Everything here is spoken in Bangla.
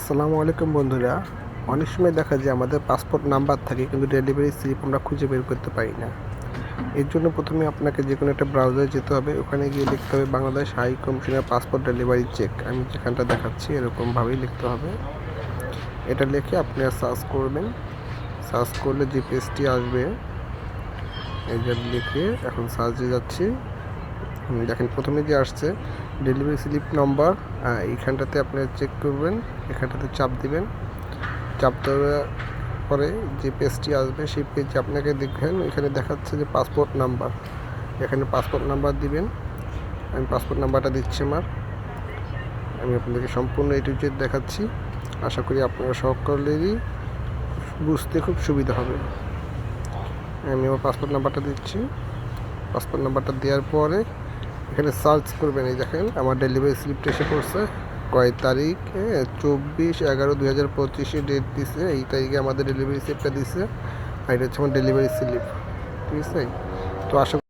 আসসালামু আলাইকুম বন্ধুরা। অনেক সময় দেখা যায় আমাদের পাসপোর্ট নাম্বার থাকে কিন্তু ডেলিভারি স্লিপ আমরা খুঁজে বের করতে পারি না। এর জন্য প্রথমে আপনাকে যে কোনো একটা ব্রাউজারে যেতে হবে, ওখানে গিয়ে লিখতে হবে বাংলাদেশ হাই কমিশনের পাসপোর্ট ডেলিভারি চেক। আমি যেখানটা দেখাচ্ছি এরকমভাবেই লিখতে হবে। এটা লিখে আপনি সার্চ করবেন। সার্চ করলে যে পেজটি আসবে এই যে লিখে এখন সার্চে যাচ্ছি। দেখেন প্রথমে যে আসছে ডেলিভারি স্লিপ নম্বর, এইখানটাতে আপনি চেক করবেন, এখানটাতে চাপ দিবেন। চাপ দেওয়ার পরে যে পেজটি আসবে সেই পেজে আপনাকে দেখবেন এখানে দেখাচ্ছে যে পাসপোর্ট নাম্বার। এখানে পাসপোর্ট নাম্বার দিবেন। আমি পাসপোর্ট নাম্বারটা দিচ্ছি আমি আপনাদেরকে সম্পূর্ণ এ টু জেড দেখাচ্ছি। আশা করি আপনারা সকলেরই বুঝতে খুব সুবিধা হবে। আমি আমার পাসপোর্ট নাম্বারটা দিচ্ছি। পাসপোর্ট নাম্বারটা দেওয়ার পরে এখানে সার্চ করবেন। এই দেখেন আমার ডেলিভারি স্লিপটা এসে পড়ছে। কয় তারিখ? 24/11/2025 ডেট দিছে। এই তারিখে আমাদের ডেলিভারি স্লিপটা দিছে। আর এটা হচ্ছে আমার ডেলিভারি স্লিপ। ঠিক আছে? তো আশা